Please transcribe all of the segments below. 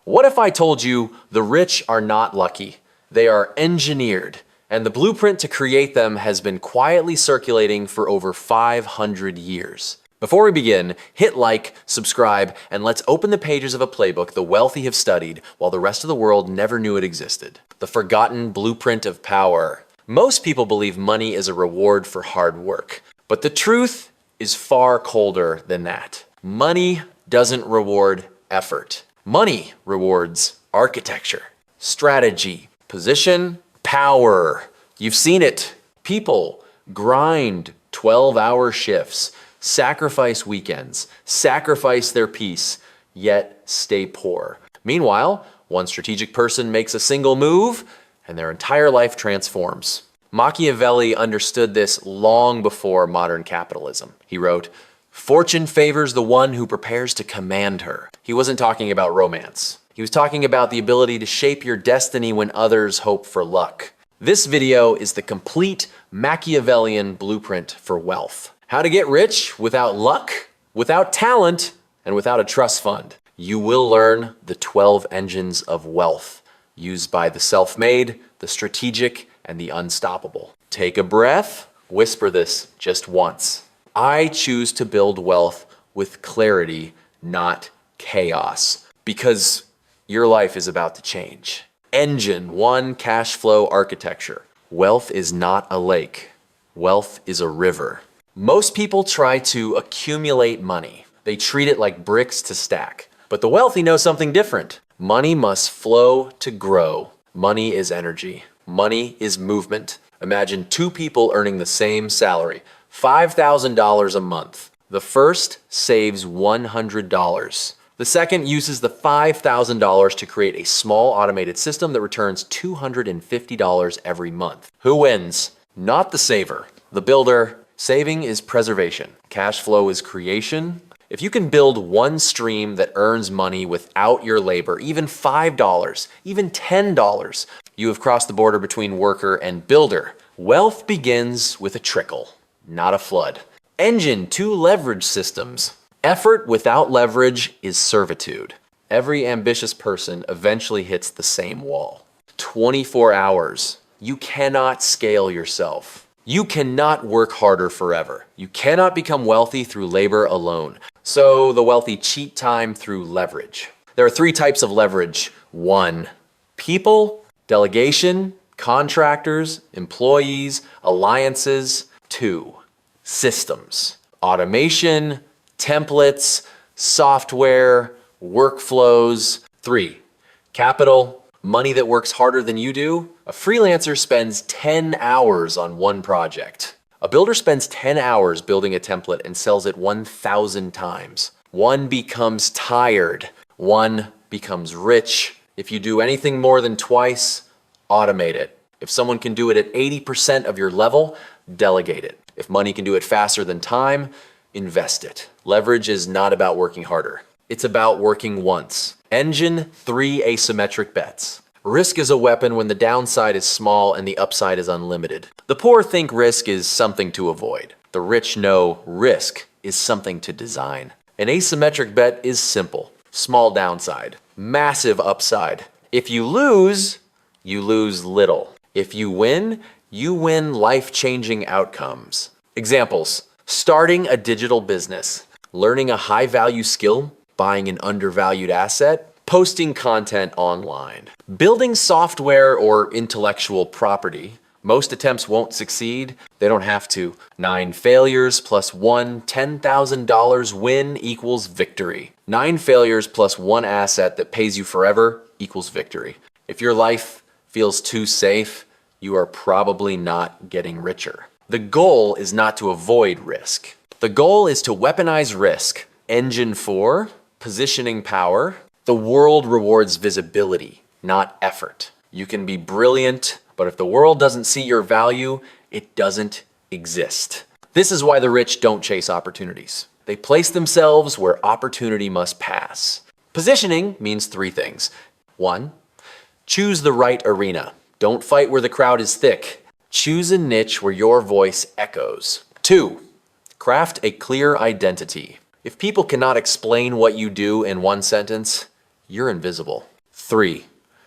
What if I told you the rich are not lucky? They are engineered, and the blueprint to create them has been quietly circulating for over 500 years. Before we begin, hit like, subscribe, and let's open the pages of a playbook the wealthy have studied while the rest of the world never knew it existed. The forgotten blueprint of power. Most people believe money is a reward for hard work, but the truth is far colder than that. Money doesn't reward effort. Money rewards architecture, strategy, position, power. You've seen it. People grind 12-hour shifts, sacrifice weekends, sacrifice their peace, yet stay poor. Meanwhile, one strategic person makes a single move and their entire life transforms. Machiavelli understood this long before modern capitalism. He wrote, "Fortune favors the one who prepares to command her." He wasn't talking about romance. He was talking about the ability to shape your destiny when others hope for luck. This video is the complete Machiavellian blueprint for wealth. How to get rich without luck, without talent, and without a trust fund. You will learn the 12 engines of wealth used by the self-made, the strategic, and the unstoppable. Take a breath, whisper this just once. I choose to build wealth with clarity, not chaos, because your life is about to change. Engine 1, cash flow architecture. Wealth is not a lake. Wealth is a river. Most people try to accumulate money. They treat it like bricks to stack. But the wealthy know something different. Money must flow to grow. Money is energy. Money is movement. Imagine two people earning the same salary, $5,000 a month. The first saves $100. The second uses the $5,000 to create a small automated system that returns $250 every month. Who wins? Not the saver, the builder. Saving is preservation. Cash flow is creation. If you can build one stream that earns money without your labor, even $5, even $10, you have crossed the border between worker and builder. Wealth begins with a trickle, not a flood. Engine 2, leverage systems. Effort without leverage is servitude. Every ambitious person eventually hits the same wall. 24 hours. You cannot scale yourself. You cannot work harder forever. You cannot become wealthy through labor alone. So the wealthy cheat time through leverage. There are 3 types of leverage. 1, people, delegation, contractors, employees, alliances. 2, systems, automation, templates, software, workflows. 3, capital, money that works harder than you do. A freelancer spends 10 hours on one project. A builder spends 10 hours building a template and sells it 1,000 times. One becomes tired. One becomes rich. If you do anything more than twice, automate it. If someone can do it at 80% of your level, delegate it. If money can do it faster than time, invest it. Leverage is not about working harder. It's about working once. Engine 3, asymmetric bets. Risk is a weapon when the downside is small and the upside is unlimited. The poor think risk is something to avoid. The rich know risk is something to design. An asymmetric bet is simple. Small downside, massive upside. If you lose little. If you win life-changing outcomes. Examples: starting a digital business, learning a high-value skill, buying an undervalued asset, posting content online, building software or intellectual property. Most attempts won't succeed. They don't have to. 9 failures plus 1 $10,000 win equals victory. 9 failures plus 1 asset that pays you forever equals victory. If your life feels too safe, you are probably not getting richer. The goal is not to avoid risk. The goal is to weaponize risk. Engine 4, positioning power. The world rewards visibility, not effort. You can be brilliant, but if the world doesn't see your value, it doesn't exist. This is why the rich don't chase opportunities. They place themselves where opportunity must pass. Positioning means 3 things. 1, choose the right arena. Don't fight where the crowd is thick. Choose a niche where your voice echoes. 2, craft a clear identity. If people cannot explain what you do in one sentence, you're invisible. 3.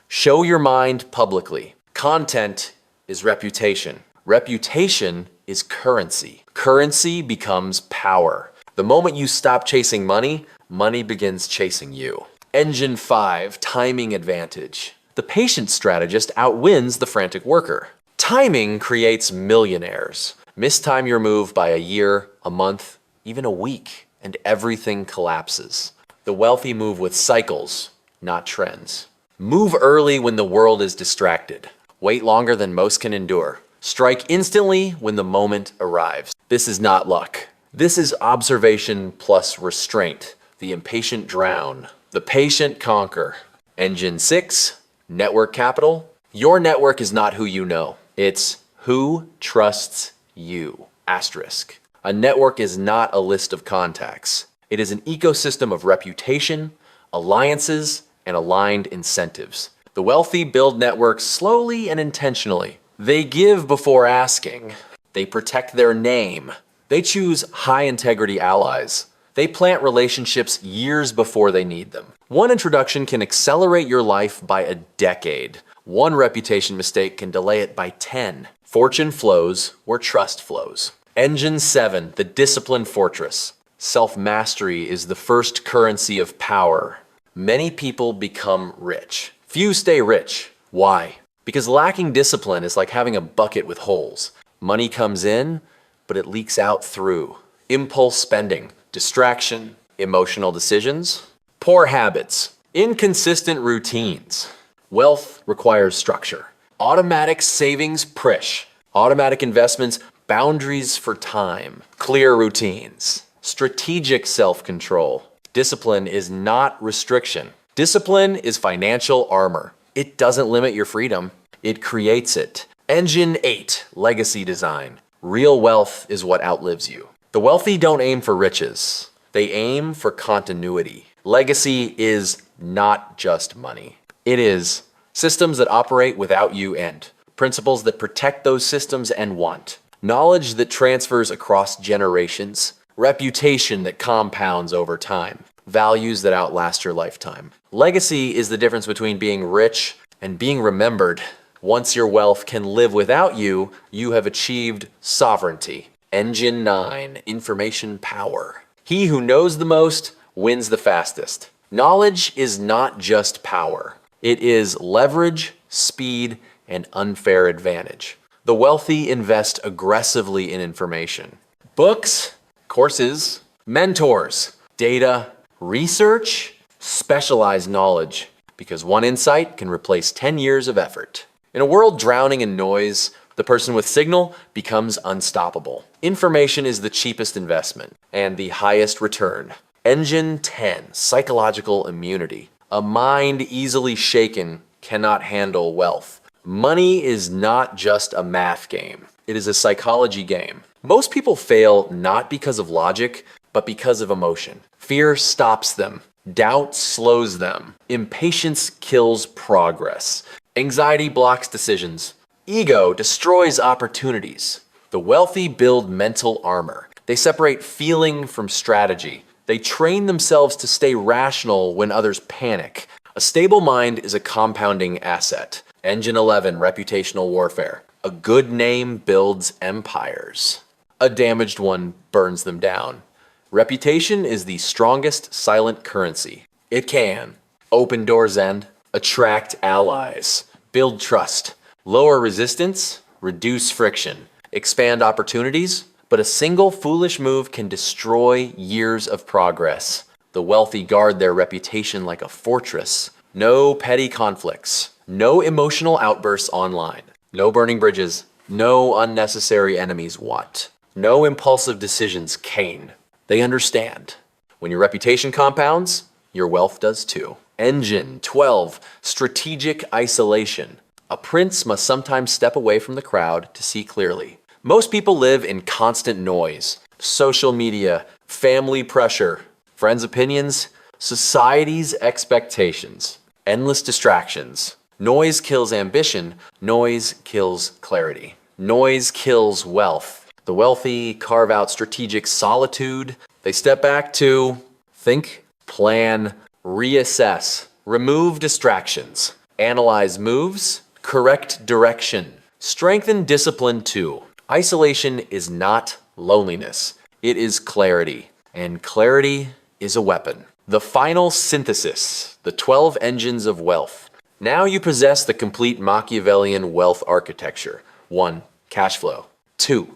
Show your mind publicly. Content is reputation. Reputation is currency. Currency becomes power. The moment you stop chasing money, money begins chasing you. Engine 5, timing advantage. The patient strategist outwins the frantic worker. Timing creates millionaires. Mistime your move by a year, a month, even a week, and everything collapses. The wealthy move with cycles, not trends. Move early when the world is distracted. Wait longer than most can endure. Strike instantly when the moment arrives. This is not luck. This is observation plus restraint. The impatient drown. The patient conquer. Engine 6, network capital. Your network is not who you know. It's who trusts you. Asterisk. A network is not a list of contacts. It is an ecosystem of reputation, alliances, and aligned incentives. The wealthy build networks slowly and intentionally. They give before asking. They protect their name. They choose high-integrity allies. They plant relationships years before they need them. One introduction can accelerate your life by a decade. One reputation mistake can delay it by 10. Fortune flows where trust flows. Engine 7, the discipline fortress. Self-mastery is the first currency of power. Many people become rich. Few stay rich. Why? Because lacking discipline is like having a bucket with holes. Money comes in, but it leaks out through. Impulse spending, distraction, emotional decisions, poor habits, inconsistent routines. Wealth requires structure. Automatic savings, prish. Automatic investments, boundaries for time. Clear routines. Strategic self-control. Discipline is not restriction. Discipline is financial armor. It doesn't limit your freedom. It creates it. Engine 8, legacy design. Real wealth is what outlives you. The wealthy don't aim for riches. They aim for continuity. Legacy is not just money. It is systems that operate without you end. Principles that protect those systems and want. Knowledge that transfers across generations. Reputation that compounds over time. Values that outlast your lifetime. Legacy is the difference between being rich and being remembered. Once your wealth can live without you, you have achieved sovereignty. Engine 9, information power. He who knows the most wins the fastest. Knowledge is not just power. It is leverage, speed, and unfair advantage. The wealthy invest aggressively in information. Books, courses, mentors, data, research, specialized knowledge, because one insight can replace 10 years of effort. In a world drowning in noise, the person with signal becomes unstoppable. Information is the cheapest investment and the highest return. Engine 10, psychological immunity. A mind easily shaken cannot handle wealth. Money is not just a math game. It is a psychology game. Most people fail not because of logic, but because of emotion. Fear stops them. Doubt slows them. Impatience kills progress. Anxiety blocks decisions. Ego destroys opportunities. The wealthy build mental armor. They separate feeling from strategy. They train themselves to stay rational when others panic. A stable mind is a compounding asset. Engine 11, reputational warfare. A good name builds empires. A damaged one burns them down. Reputation is the strongest silent currency. It can open doors and attract allies, build trust, lower resistance, reduce friction, expand opportunities, but a single foolish move can destroy years of progress. The wealthy guard their reputation like a fortress. No petty conflicts, no emotional outbursts online, no burning bridges, no unnecessary enemies what? No impulsive decisions cane. They understand. When your reputation compounds, your wealth does too. Engine 12, strategic isolation. A prince must sometimes step away from the crowd to see clearly. Most people live in constant noise. Social media, family pressure, friends' opinions, society's expectations, endless distractions. Noise kills ambition. Noise kills clarity. Noise kills wealth. The wealthy carve out strategic solitude. They step back to think, plan, reassess. Remove distractions. Analyze moves. Correct direction. Strengthen discipline 2. Isolation is not loneliness. It is clarity. And clarity is a weapon. The final synthesis. The 12 engines of wealth. Now you possess the complete Machiavellian wealth architecture. 1. Cash flow. 2.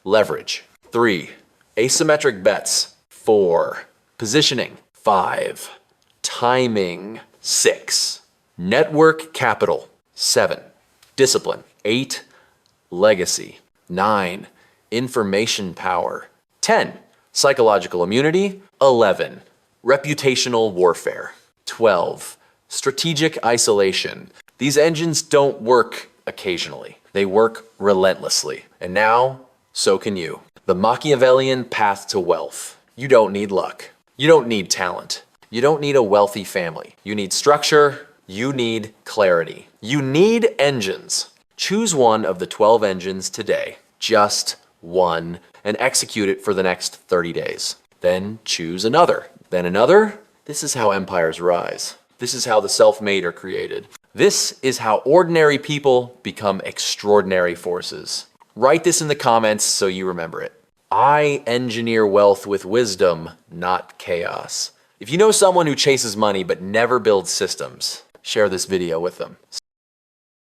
Leverage. 3. Asymmetric bets. 4. Positioning. 5. Timing. 6. Network capital. 7. Discipline. 8. Legacy. 9. Information power. 10. Psychological immunity. 11. Reputational warfare. 12. Strategic isolation. These engines don't work occasionally. They work relentlessly. And now, so can you. The Machiavellian path to wealth. You don't need luck. You don't need talent. You don't need a wealthy family. You need structure. You need clarity. You need engines. Choose one of the 12 engines today. Just one. And execute it for the next 30 days. Then choose another. Then another. This is how empires rise. This is how the self-made are created. This is how ordinary people become extraordinary forces. Write this in the comments so you remember it. I engineer wealth with wisdom, not chaos. If you know someone who chases money but never builds systems, share this video with them.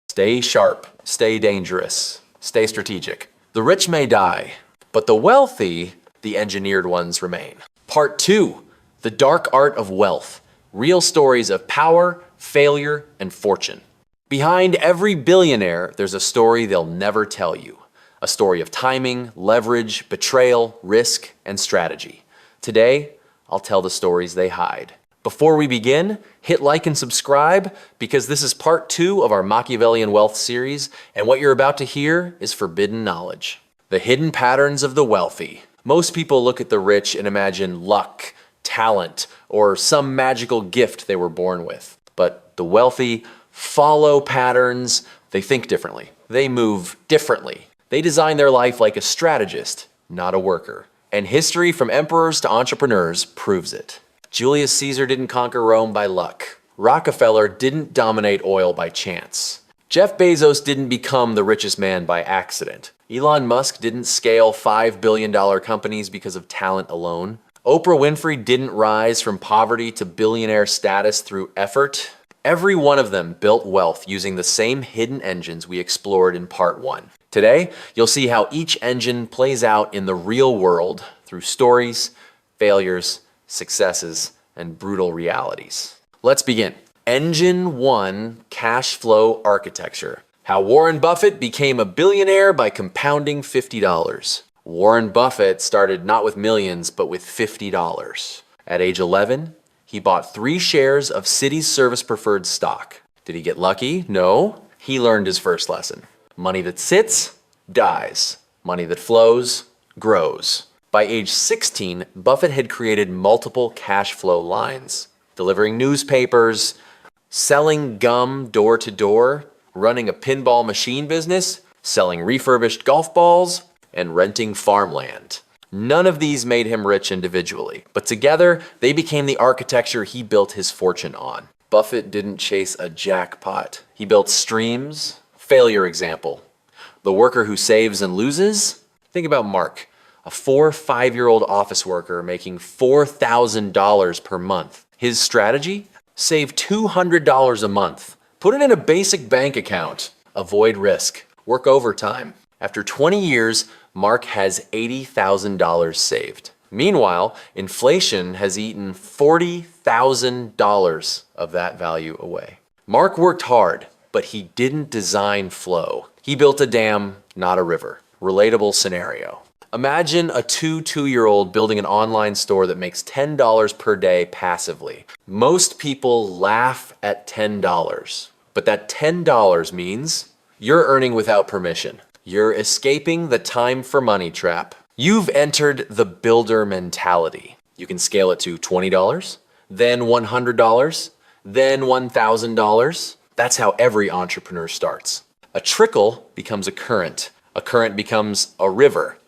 Stay sharp, stay dangerous, stay strategic. The rich may die, but the wealthy, the engineered ones remain. Part 2, the dark art of wealth. Real stories of power, failure, and fortune. Behind every billionaire, there's a story they'll never tell you. A story of timing, leverage, betrayal, risk, and strategy. Today, I'll tell the stories they hide. Before we begin, hit like and subscribe because this is part 2 of our Machiavellian Wealth series, and what you're about to hear is forbidden knowledge. The hidden patterns of the wealthy. Most people look at the rich and imagine luck, talent, or some magical gift they were born with. But the wealthy follow patterns. They think differently. They move differently. They design their life like a strategist, not a worker. And history from emperors to entrepreneurs proves it. Julius Caesar didn't conquer Rome by luck. Rockefeller didn't dominate oil by chance. Jeff Bezos didn't become the richest man by accident. Elon Musk didn't scale $5 billion companies because of talent alone. Oprah Winfrey didn't rise from poverty to billionaire status through effort. Every one of them built wealth using the same hidden engines we explored in part 1. Today, you'll see how each engine plays out in the real world through stories, failures, successes, and brutal realities. Let's begin. Engine 1, cash flow architecture. How Warren Buffett became a billionaire by compounding $50. Warren Buffett started not with millions, but with $50. At age 11, he bought 3 shares of Citi's Service Preferred stock. Did he get lucky? No. He learned his first lesson. Money that sits, dies. Money that flows, grows. By age 16, Buffett had created multiple cash flow lines, delivering newspapers, selling gum door to door, running a pinball machine business, selling refurbished golf balls, and renting farmland. None of these made him rich individually, but together they became the architecture he built his fortune on. Buffett didn't chase a jackpot. He built streams. Failure example. The worker who saves and loses? Think about Mark, a 5-year-old office worker making $4,000 per month. His strategy? Save $200 a month. Put it in a basic bank account. Avoid risk. Work overtime. After 20 years, Mark has $80,000 saved. Meanwhile, inflation has eaten $40,000 of that value away. Mark worked hard, but he didn't design flow. He built a dam, not a river. Relatable scenario. Imagine a 2-year-old building an online store that makes $10 per day passively. Most people laugh at $10, but that $10 means you're earning without permission. You're escaping the time for money trap. You've entered the builder mentality. You can scale it to $20, then $100, then $1,000. That's how every entrepreneur starts. A trickle becomes a current becomes a river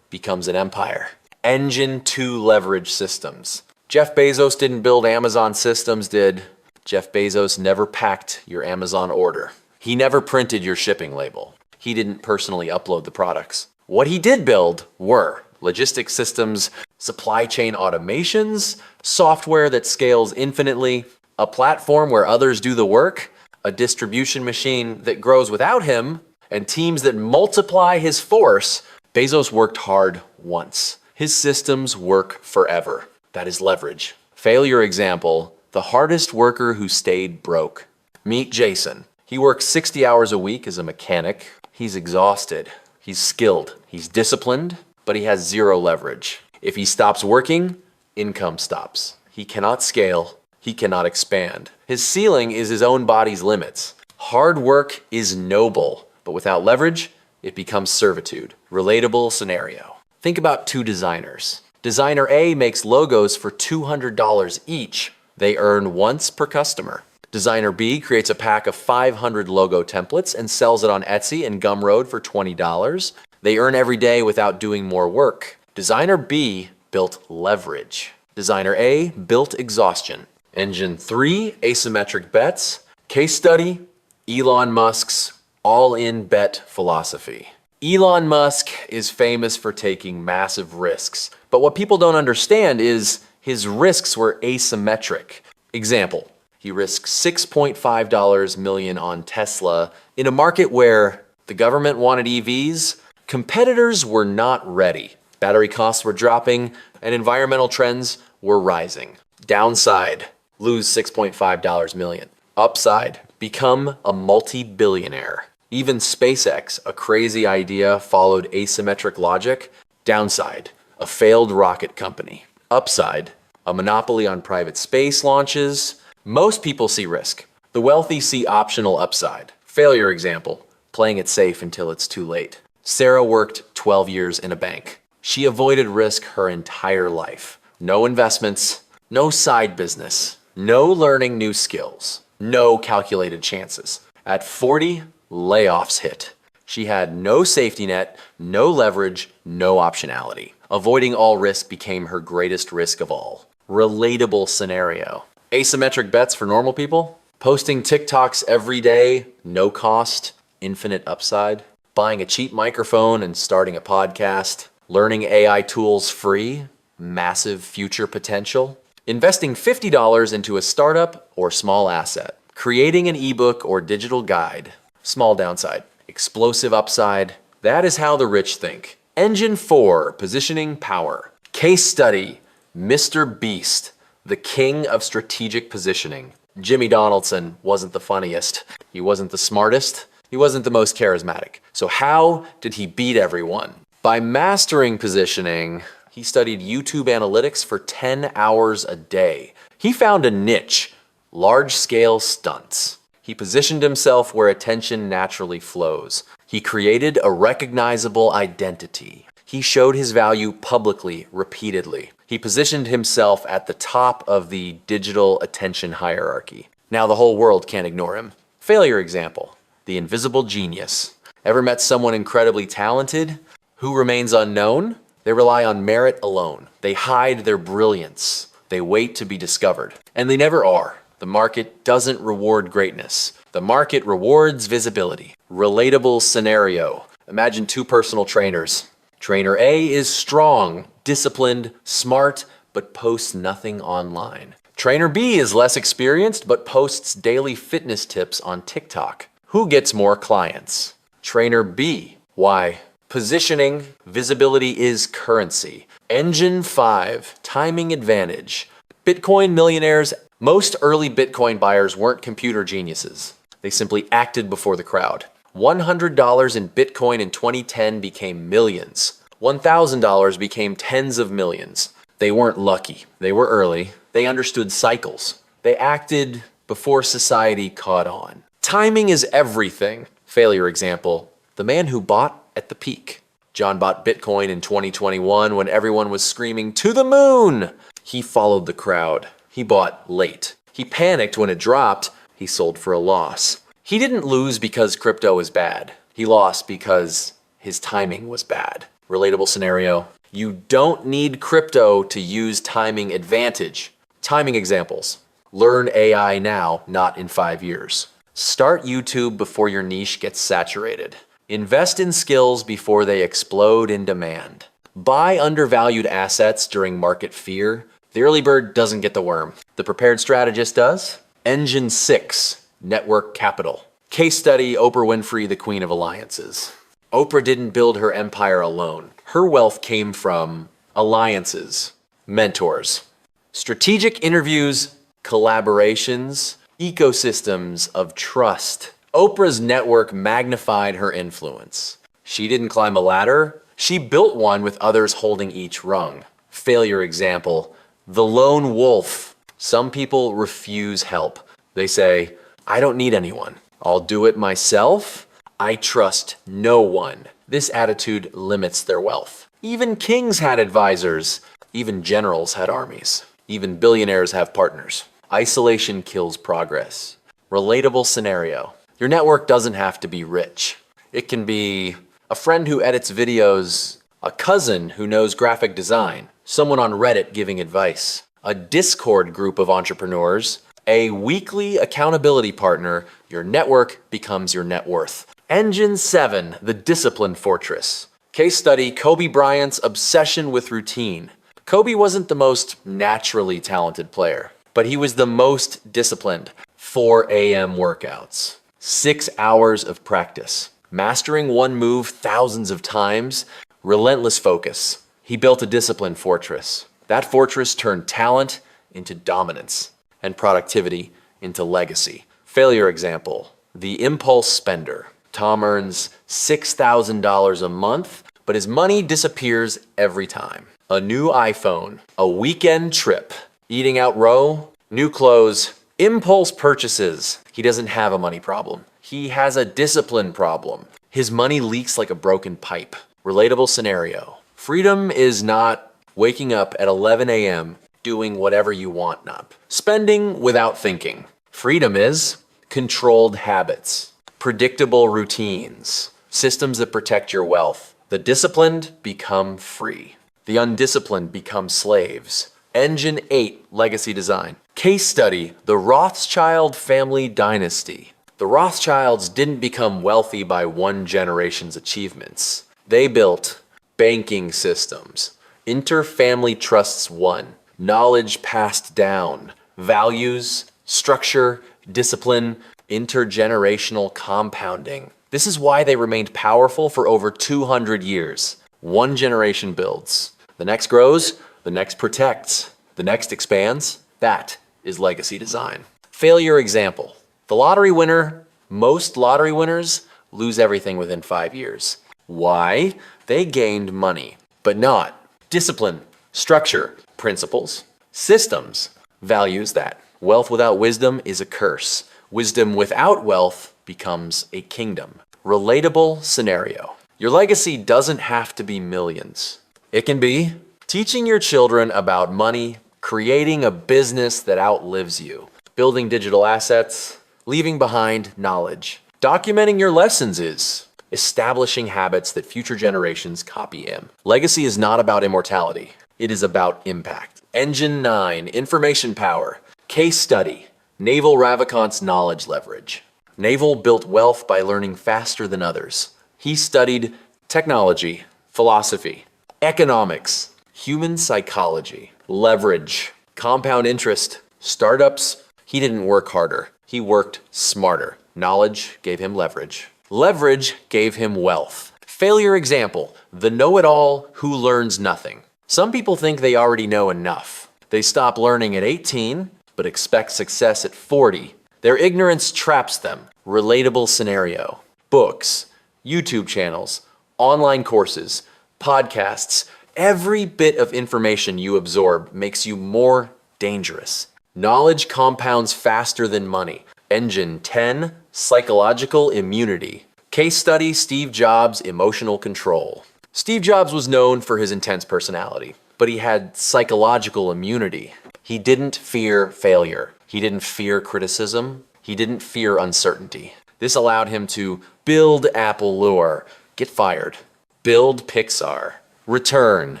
becomes an empire. Engine 2 leverage systems. Jeff Bezos didn't build Amazon systems, did Jeff Bezos never packed your Amazon order. He never printed your shipping label. He didn't personally upload the products. What he did build were logistics systems, supply chain automations, software that scales infinitely, a platform where others do the work, a distribution machine that grows without him, and teams that multiply his force. Bezos worked hard once. His systems work forever. That is leverage. Failure example, the hardest worker who stayed broke. Meet Jason. He works 60 hours a week as a mechanic. He's exhausted. He's skilled. He's disciplined, but he has zero leverage. If he stops working, income stops. He cannot scale. He cannot expand. His ceiling is his own body's limits. Hard work is noble, but without leverage, it becomes servitude. Relatable scenario. Think about two designers. Designer A makes logos for $200 each. They earn once per customer. Designer B creates a pack of 500 logo templates and sells it on Etsy and Gumroad for $20. They earn every day without doing more work. Designer B built leverage. Designer A built exhaustion. Engine 3, asymmetric bets. Case study, Elon Musk's all-in bet philosophy. Elon Musk is famous for taking massive risks, but what people don't understand is his risks were asymmetric. Example, he risked $6.5 million on Tesla in a market where the government wanted EVs, competitors were not ready. Battery costs were dropping and environmental trends were rising. Downside, lose $6.5 million. Upside, become a multi-billionaire. Even SpaceX, a crazy idea, followed asymmetric logic. Downside, a failed rocket company. Upside, a monopoly on private space launches. Most people see risk. The wealthy see optional upside. Failure example, playing it safe until it's too late. Sarah worked 12 years in a bank. She avoided risk her entire life. No investments, no side business, no learning new skills, no calculated chances. At 40, layoffs hit. She had no safety net, no leverage, no optionality. Avoiding all risk became her greatest risk of all. Relatable scenario. Asymmetric bets for normal people? Posting TikToks every day, no cost, infinite upside. Buying a cheap microphone and starting a podcast. Learning AI tools free, massive future potential. Investing $50 into a startup or small asset. Creating an ebook or digital guide. Small downside. Explosive upside. That is how the rich think. Engine 4, positioning power. Case study, Mr. Beast, the king of strategic positioning. Jimmy Donaldson wasn't the funniest. He wasn't the smartest. He wasn't the most charismatic. So how did he beat everyone? By mastering positioning, he studied YouTube analytics for 10 hours a day. He found a niche, large-scale stunts. He positioned himself where attention naturally flows. He created a recognizable identity. He showed his value publicly, repeatedly. He positioned himself at the top of the digital attention hierarchy. Now the whole world can't ignore him. Failure example, the invisible genius. Ever met someone incredibly talented who remains unknown? They rely on merit alone. They hide their brilliance. They wait to be discovered. And they never are. The market doesn't reward greatness. The market rewards visibility. Relatable scenario. Imagine two personal trainers. Trainer A is strong, disciplined, smart, but posts nothing online. Trainer B is less experienced, but posts daily fitness tips on TikTok. Who gets more clients? Trainer B. Why? Positioning, visibility is currency. Engine 5, timing advantage. Bitcoin millionaires. Most early Bitcoin buyers weren't computer geniuses. They simply acted before the crowd. $100 in Bitcoin in 2010 became millions. $1,000 became tens of millions. They weren't lucky. They were early. They understood cycles. They acted before society caught on. Timing is everything. Failure example, the man who bought at the peak. John bought Bitcoin in 2021 when everyone was screaming, "To the moon!" He followed the crowd. He bought late. He panicked when it dropped. He sold for a loss. He didn't lose because crypto is bad. He lost because his timing was bad. Relatable scenario. You don't need crypto to use timing advantage. Timing examples. Learn AI now, not in 5 years. Start YouTube before your niche gets saturated. Invest in skills before they explode in demand. Buy undervalued assets during market fear. The early bird doesn't get the worm. The prepared strategist does. Engine 6, network capital. Case study, Oprah Winfrey, the queen of alliances. Oprah didn't build her empire alone. Her wealth came from alliances, mentors, strategic interviews, collaborations, ecosystems of trust. Oprah's network magnified her influence. She didn't climb a ladder, she built one with others holding each rung. Failure example, the lone wolf. Some people refuse help. They say, I don't need anyone. I'll do it myself. I trust no one. This attitude limits their wealth. Even kings had advisors. Even generals had armies. Even billionaires have partners. Isolation kills progress. Relatable scenario. Your network doesn't have to be rich. It can be a friend who edits videos, a cousin who knows graphic design, someone on Reddit giving advice, a Discord group of entrepreneurs, a weekly accountability partner. Your network becomes your net worth. Engine 7, the discipline fortress. Case study, Kobe Bryant's obsession with routine. Kobe wasn't the most naturally talented player, but he was the most disciplined. 4 a.m. workouts, 6 hours of practice, mastering one move thousands of times, relentless focus. He built a discipline fortress. That fortress turned talent into dominance and productivity into legacy. Failure example, the impulse spender. Tom earns $6,000 a month, but his money disappears every time. A new iPhone, a weekend trip, eating out row, new clothes, impulse purchases. He doesn't have a money problem. He has a discipline problem. His money leaks like a broken pipe. Relatable scenario. Freedom is not waking up at 11 a.m. doing whatever you want, not spending without thinking. Freedom is controlled habits, predictable routines, systems that protect your wealth. The disciplined become free. The undisciplined become slaves. Engine 8, legacy design. Case study, the Rothschild family dynasty. The Rothschilds didn't become wealthy by one generation's achievements. They built banking systems, inter-family trusts won, knowledge passed down, values, structure, discipline, intergenerational compounding. This is why they remained powerful for over 200 years. One generation builds, the next grows, the next protects, the next expands. That is legacy design. Failure example. The lottery winner, most lottery winners lose everything within 5 years. Why? They gained money, but not discipline, structure, principles, systems, values that. Wealth without wisdom is a curse. Wisdom without wealth becomes a kingdom. Relatable scenario. Your legacy doesn't have to be millions. It can be teaching your children about money, creating a business that outlives you, building digital assets, leaving behind knowledge. Documenting your lessons is establishing habits that future generations copy in. Legacy is not about immortality. It is about impact. Engine 9, information power. Case study, Naval Ravikant's knowledge leverage. Naval built wealth by learning faster than others. He studied technology, philosophy, economics, human psychology, leverage, compound interest, startups. He didn't work harder. He worked smarter. Knowledge gave him leverage. Leverage gave him wealth. Failure example, the know-it-all who learns nothing. Some people think they already know enough. They stop learning at 18, but expect success at 40. Their ignorance traps them. Relatable scenario. Books, YouTube channels, online courses, podcasts. Every bit of information you absorb makes you more dangerous. Knowledge compounds faster than money. Engine 10, psychological immunity. Case study, Steve Jobs' emotional control. Steve Jobs was known for his intense personality, but he had psychological immunity. He didn't fear failure. He didn't fear criticism. He didn't fear uncertainty. This allowed him to build Apple Lure, get fired, build Pixar, return,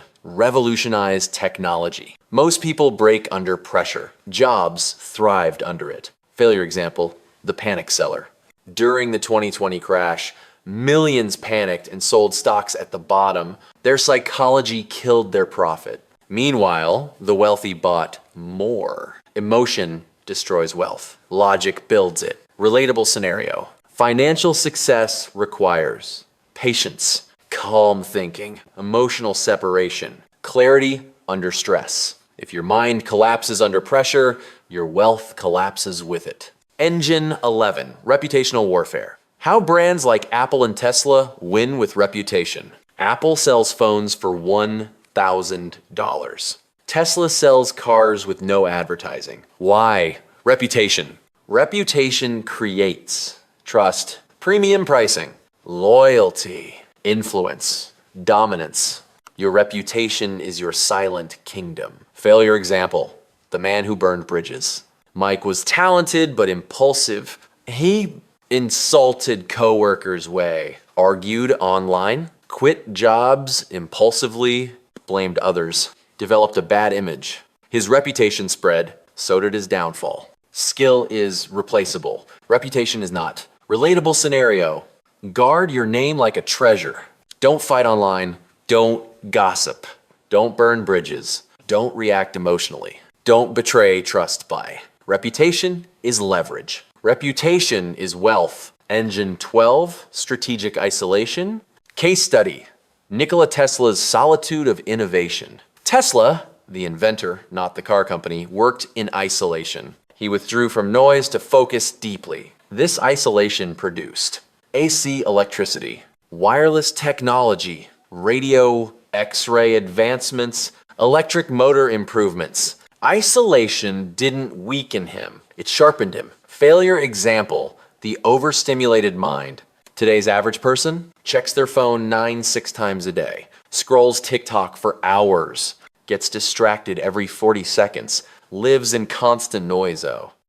revolutionized technology. Most people break under pressure. Jobs thrived under it. Failure example, the panic seller. During the 2020 crash, millions panicked and sold stocks at the bottom. Their psychology killed their profit. Meanwhile, the wealthy bought more. Emotion destroys wealth. Logic builds it. Relatable scenario. Financial success requires patience, calm thinking, emotional separation, clarity under stress. If your mind collapses under pressure, your wealth collapses with it. Engine 11, reputational warfare. How brands like Apple and Tesla win with reputation. Apple sells phones for $1,000. Tesla sells cars with no advertising. Why? Reputation. Reputation creates trust, premium pricing, loyalty, influence, dominance. Your reputation is your silent kingdom. Failure example, the man who burned bridges. Mike was talented but impulsive. He insulted coworkers' way, argued online, quit jobs impulsively, blamed others, developed a bad image. His reputation spread, so did his downfall. Skill is replaceable. Reputation is not. Relatable scenario. Guard your name like a treasure. Don't fight online. Don't gossip. Don't burn bridges. Don't react emotionally. Don't betray trust by. Reputation is leverage. Reputation is wealth. Engine 12, strategic isolation. Case study. Nikola Tesla's solitude of innovation. Tesla, the inventor, not the car company, worked in isolation. He withdrew from noise to focus deeply. This isolation produced AC electricity, wireless technology, radio, X-ray advancements, electric motor improvements. Isolation didn't weaken him, it sharpened him. Failure example, the overstimulated mind. Today's average person checks their phone 6 times a day, scrolls TikTok for hours, gets distracted every 40 seconds, lives in constant noise.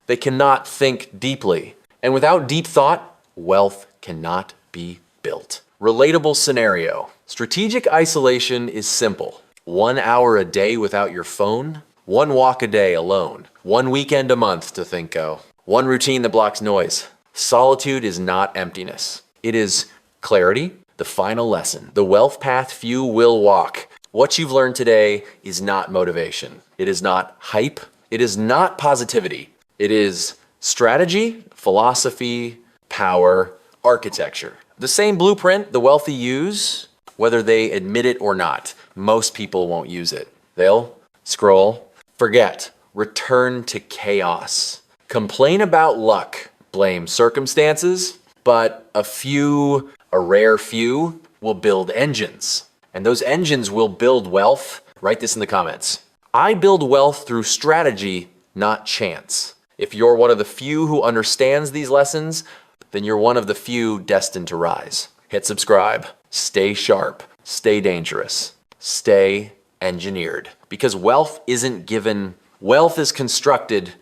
They cannot think deeply. And without deep thought, wealth cannot be built. Relatable scenario. Strategic isolation is simple. 1 hour a day without your phone, 1 walk a day alone, 1 weekend a month to think go, 1 routine that blocks noise. Solitude is not emptiness. It is clarity, the final lesson. The wealth path few will walk. What you've learned today is not motivation. It is not hype. It is not positivity. It is strategy, philosophy, power, architecture. The same blueprint the wealthy use, whether they admit it or not. Most people won't use it. They'll scroll, forget, return to chaos. Complain about luck, blame circumstances, but a rare few, will build engines. And those engines will build wealth. Write this in the comments. I build wealth through strategy, not chance. If you're one of the few who understands these lessons, then you're one of the few destined to rise. Hit subscribe. Stay sharp. Stay dangerous. Stay engineered. Because wealth isn't given, wealth is constructed